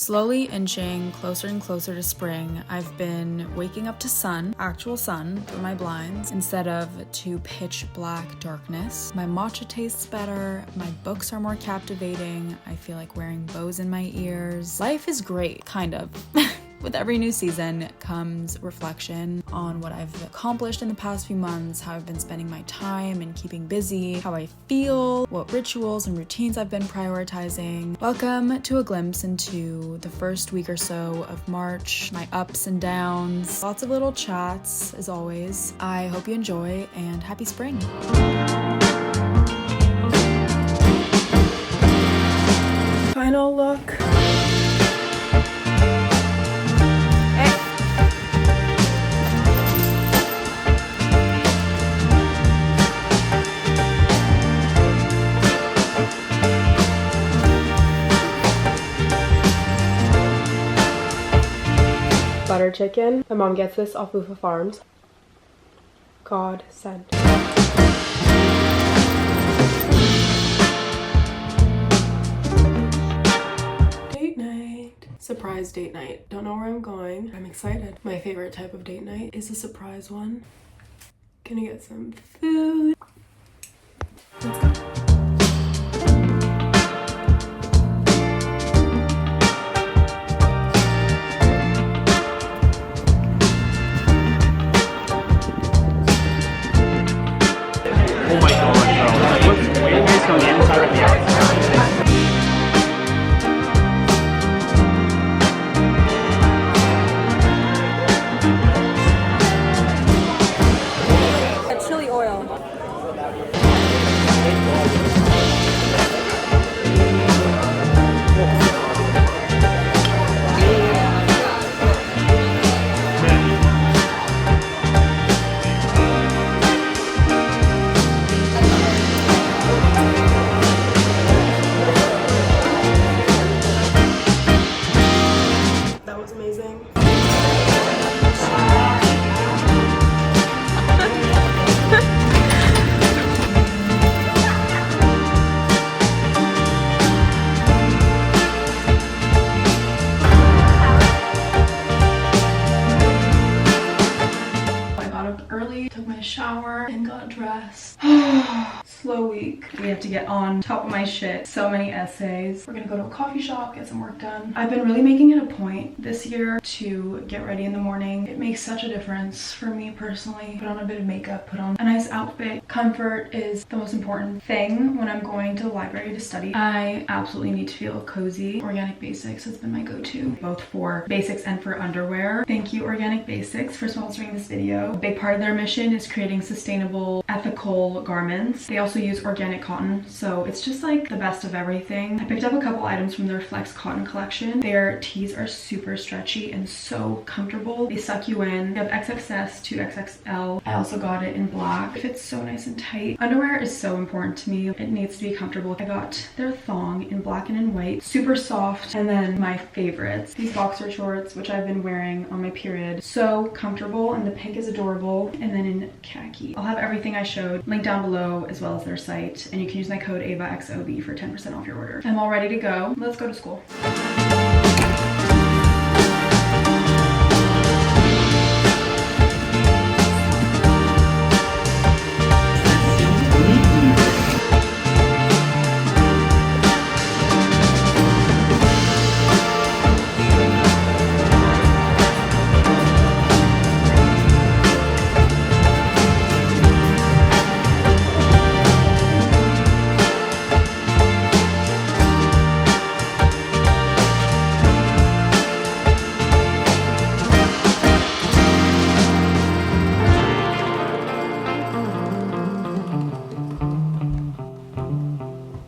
Slowly inching closer and closer to spring, I've been waking up to sun, actual sun, through my blinds instead of to pitch black darkness. My matcha tastes better, my books are more captivating, I feel like wearing bows in my ears. Life is great, kind of. With every new season comes reflection on what I've accomplished in the past few months, how I've been spending my time and keeping busy, how I feel, what rituals and routines I've been prioritizing. Welcome to a glimpse into the first week or so of March, my ups and downs, lots of little chats as always. I hope you enjoy and happy spring. Final look. Butter chicken. My mom gets this off Bufa Farms. God sent. Date night. Surprise date night. Don't know where I'm going. I'm excited. My favorite type of date night is a surprise one. Gonna get some food. Let's go. Oh my god, bro. It looks way nicer on the inside than the outside. A chili oil. Shower and got dressed. Slow week. We have to get on top of my shit. So many essays. We're gonna go to a coffee shop, get some work done. I've been really making it a point this year to get ready in the morning. It makes such a difference for me personally. Put on a bit of makeup, put on a nice outfit. Comfort is the most important thing when I'm going to the library to study. I absolutely need to feel cozy. Organic Basics has been my go-to, both for basics and for underwear. Thank you, Organic Basics, for sponsoring this video. A big part of their mission is creating sustainable, ethical garments. They also use organic cotton, so it's just like the best of everything. I picked up a couple items from their Flex Cotton collection. Their tees are super stretchy and so comfortable. They suck you in. They have XXS to XXL. I also got it in black. It fits so nice and tight. Underwear is so important to me. It needs to be comfortable. I got their thong in black and in white. Super soft. And then my favorites, these boxer shorts, which I've been wearing on my period. So comfortable, and the pink is adorable. And then in khaki. I'll have everything I showed linked down below as well as their site, and you can use my code AVAXOB for 10% off your order. I'm all ready to go. Let's go to school.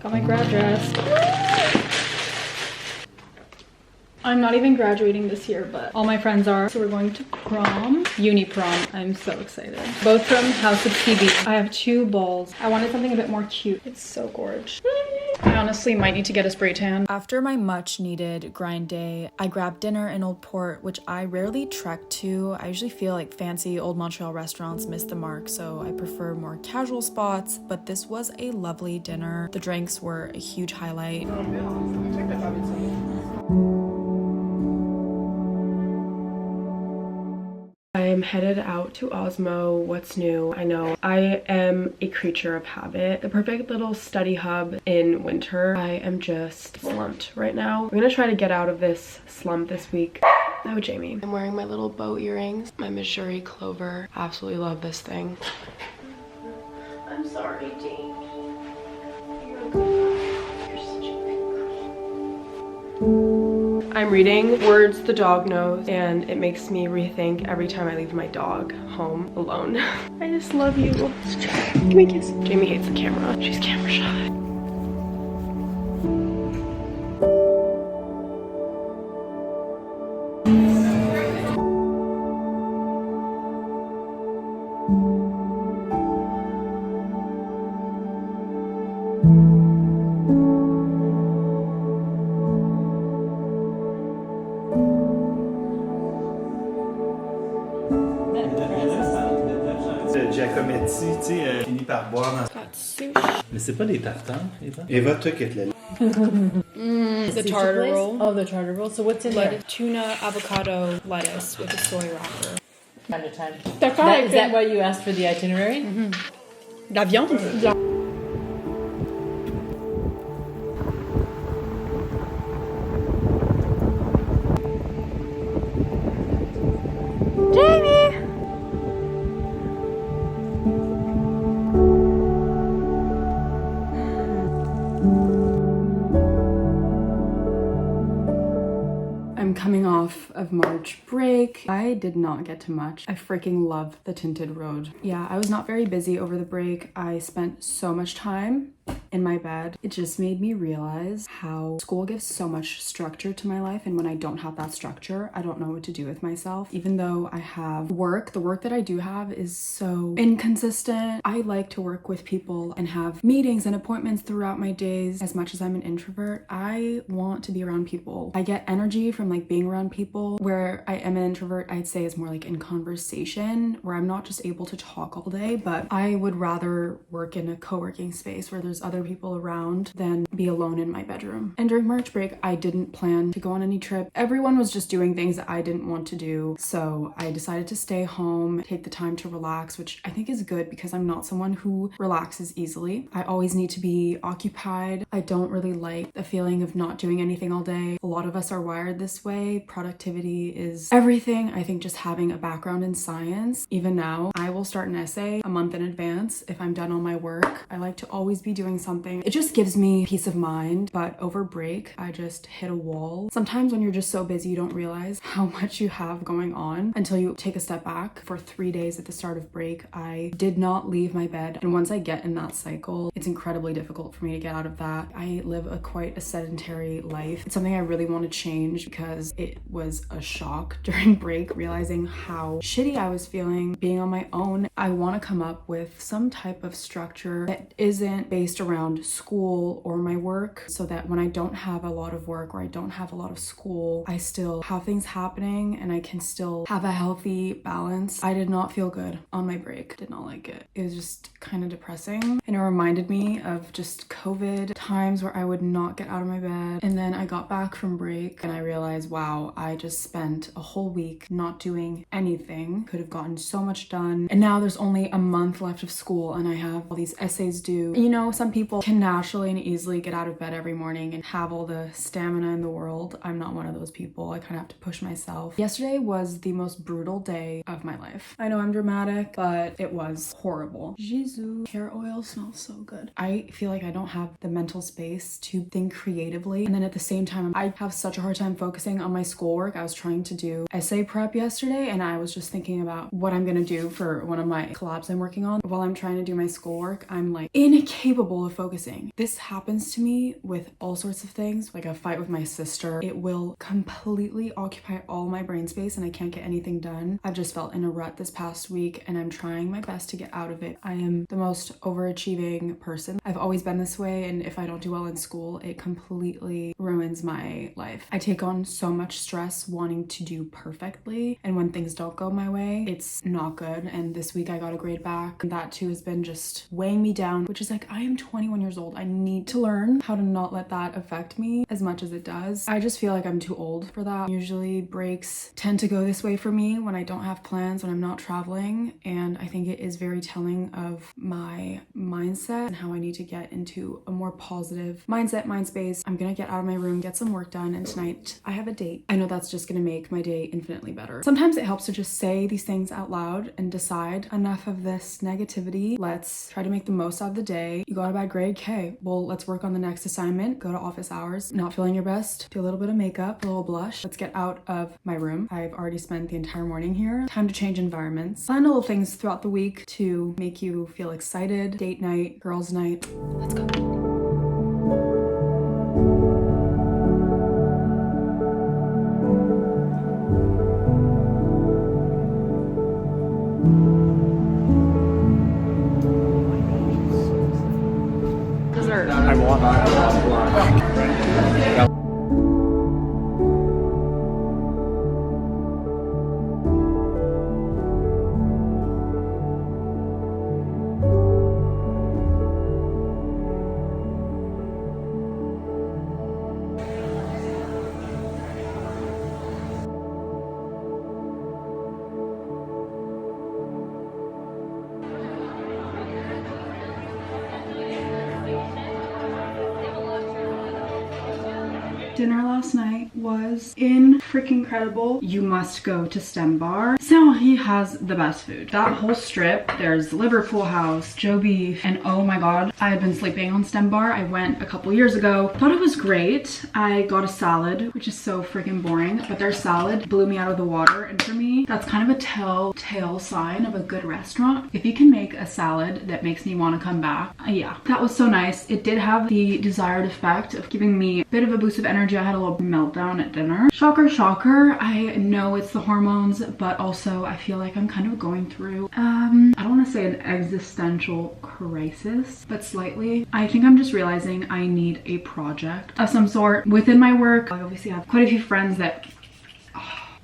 Got my grad dress. I'm not even graduating this year, but all my friends are. So we're going to prom, uni prom. I'm so excited. Both from House of TV. I have two balls. I wanted something a bit more cute. It's so gorgeous. I honestly might need to get a spray tan. After my much needed grind day, I grabbed dinner in Old Port, which I rarely trek to. I usually feel like fancy old Montreal restaurants miss the mark, so I prefer more casual spots, but this was a lovely dinner. The drinks were a huge highlight. I'm headed out to Osmo. What's new? I know I am a creature of habit. The perfect little study hub in winter. I am just slumped right now. I'm gonna try to get out of this slump this week. No, Jamie. I'm wearing my little bow earrings, my Missouri clover. Absolutely love this thing. I'm sorry, Jamie. You're a good girl. You're such a good girl. I'm reading Words the Dog Knows, and it makes me rethink every time I leave my dog home alone. I just love you. Give me a kiss. Jamie hates the camera. She's camera shy. Giacometti, tu sais, finit par boire dans... Got sushi. Mais c'est pas des tartares, Eva? Eva, toi qui es la... The tartar roll. Oh, the tartar roll. So what's in there? Tuna, avocado, lettuce with a soy wrapper. Time to time. Is that why you asked for the itinerary? La viande. Coming off of March break, I did not get to much. I freaking love the tinted road. Yeah, I was not very busy over the break. I spent so much time in my bed. It just made me realize how school gives so much structure to my life, and when I don't have that structure, I don't know what to do with myself. Even though I have work, the work that I do have is so inconsistent. I like to work with people and have meetings and appointments throughout my days. As much as I'm an introvert, I want to be around people. I get energy from like being around people. Where I am an introvert, I'd say is more like in conversation, where I'm not just able to talk all day, but I would rather work in a co-working space where there's other people around than be alone in my bedroom. And during March break, I didn't plan to go on any trip. Everyone was just doing things that I didn't want to do. So I decided to stay home, take the time to relax, which I think is good because I'm not someone who relaxes easily. I always need to be occupied. I don't really like the feeling of not doing anything all day. A lot of us are wired this way. Productivity is everything. I think just having a background in science, even now, I will start an essay a month in advance if I'm done all my work. I like to always be doing something. It just gives me peace of mind. But over break, I just hit a wall. Sometimes when you're just so busy, you don't realize how much you have going on until you take a step back. For 3 days at the start of break, I did not leave my bed. And once I get in that cycle, it's incredibly difficult for me to get out of that. I live quite a sedentary life. It's something I really want to change because it was a shock during break, realizing how shitty I was feeling being on my own. I want to come up with some type of structure that isn't based around school or my work, so that when I don't have a lot of work or I don't have a lot of school, I still have things happening and I can still have a healthy balance. I did not feel good on my break. Did not like it. It was just kind of depressing, and it reminded me of just COVID times where I would not get out of my bed. And then I got back from break and I realized, wow, I just spent a whole week not doing anything. Could have gotten so much done. And now there's only a month left of school and I have all these essays due. You know, some people can naturally and easily get out of bed every morning and have all the stamina in the world. I'm not one of those people. I kind of have to push myself. Yesterday was the most brutal day of my life. I know I'm dramatic, but it was horrible. Jesus, hair oil smells so good. I feel like I don't have the mental space to think creatively. And then at the same time, I have such a hard time focusing on my schoolwork. I was trying to do essay prep yesterday and I was just thinking about what I'm gonna do for one of my collabs I'm working on. While I'm trying to do my schoolwork, I'm like incapable of focusing. This happens to me with all sorts of things, like a fight with my sister. It will completely occupy all my brain space and I can't get anything done. I've just felt in a rut this past week and I'm trying my best to get out of it. I am the most overachieving person. I've always been this way, and if I don't do well in school, it completely ruins my life. I take on so much stress wanting to do perfectly, and when things don't go my way, it's not good. And this week I got a grade back, and that too has been just weighing me down, which is like, I am 21 years old. I need to learn how to not let that affect me as much as it does. I just feel like I'm too old for that. Usually breaks tend to go this way for me when I don't have plans, when I'm not traveling, and I think it is very telling of my mindset and how I need to get into a more positive mindset, mind space. I'm gonna get out of my room, get some work done, and tonight I have a date. I know that's just gonna make my day infinitely better. Sometimes it helps to just say these things out loud and decide enough of this negativity. Let's try to make the most out of the day. You got a bad grade? Okay, well, let's work on the next assignment. Go to office hours. Not feeling your best? Do a little bit of makeup, a little blush. Let's get out of my room. I've already spent the entire morning here. Time to change environments. Find little things throughout the week to make you feel excited. Date night, girls' night. Let's go. Dessert. I want Dinner last night was freaking incredible. You must go to Stem Bar. Saint-Henri has the best food. That whole strip, there's Liverpool House, Joe Beef, and oh my god, I had been sleeping on Stem Bar. I went a couple years ago. Thought it was great. I got a salad, which is so freaking boring, but their salad blew me out of the water, and for me, that's kind of a telltale sign of a good restaurant. If you can make a salad that makes me want to come back, yeah. That was so nice. It did have the desired effect of giving me a bit of a boost of energy. I had a little meltdown at dinner. Shocker, shocker. I know it's the hormones, but also I feel like I'm kind of going through, I don't want to say an existential crisis, but slightly. I think I'm just realizing I need a project of some sort within my work. I obviously have quite a few friends that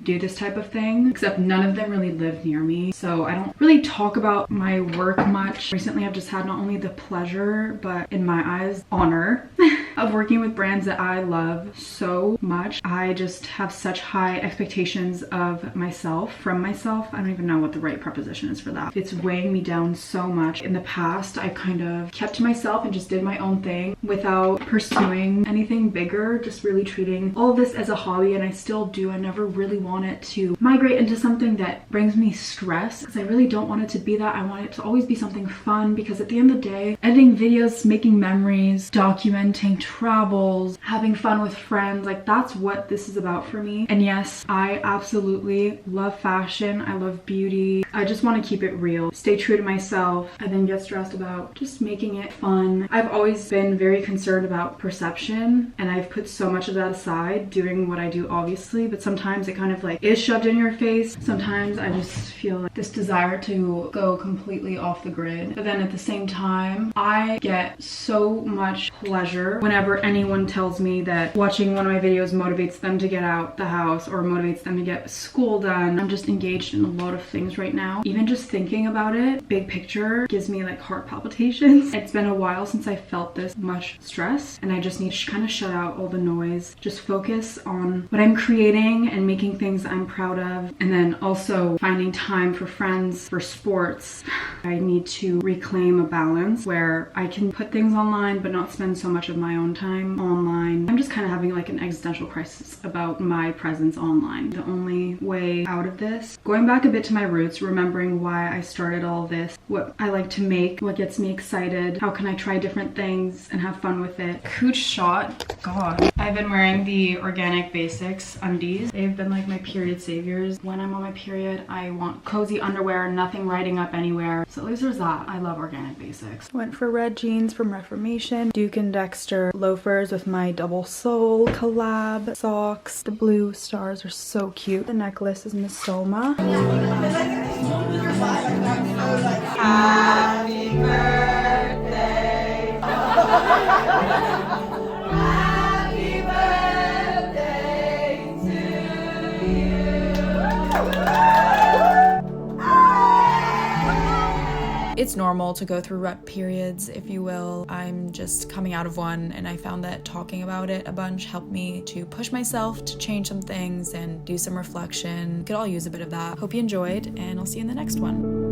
do this type of thing, except none of them really live near me, so I don't really talk about my work much. Recently I've just had not only the pleasure, but in my eyes, honor of working with brands that I love so much. I just have such high expectations of myself, from myself. I don't even know what the right preposition is for that. It's weighing me down so much. In the past, I kind of kept to myself and just did my own thing without pursuing anything bigger, just really treating all of this as a hobby, and I still do. I never really want it to migrate into something that brings me stress, because I really don't want it to be that. I want it to always be something fun, because at the end of the day, editing videos, making memories, documenting travels, having fun with friends, like that's what this is about for me. And yes, I absolutely love fashion. I love beauty. I just want to keep it real, stay true to myself, and then get stressed about just making it fun. I've always been very concerned about perception, and I've put so much of that aside doing what I do, obviously, but sometimes it kind of like is shoved in your face. Sometimes I just feel like this desire to go completely off the grid, but then at the same time I get so much pleasure whenever anyone tells me that watching one of my videos motivates them to get out the house or motivates them to get school done. I'm just engaged in a lot of things right now. Even just thinking about it, big picture, gives me like heart palpitations. It's been a while since I felt this much stress, and I just need to kind of shut out all the noise, just focus on what I'm creating and making things I'm proud of, and then also finding time for friends, for sports. I need to reclaim a balance where I can put things online but not spend so much of my own time online. I'm just kind of having like an existential crisis about my presence online. The only way out of this, going back a bit to my roots, remembering why I started all this, what I like to make, what gets me excited, how can I try different things and have fun with it. Cooch shot, god. I've been wearing the Organic Basics undies. They've been like my period saviors. When I'm on my period, I want cozy underwear, nothing riding up anywhere. So at least there's that. I love Organic Basics. Went for red jeans from Reformation, Duke and Dexter loafers with my double sole collab socks. The blue stars are so cute. The necklace is Miss Soma. Happy birthday. Happy birthday to you. It's normal to go through rut periods, if you will. I'm just coming out of one, and I found that talking about it a bunch helped me to push myself to change some things and do some reflection. Could all use a bit of that. Hope you enjoyed, and I'll see you in the next one.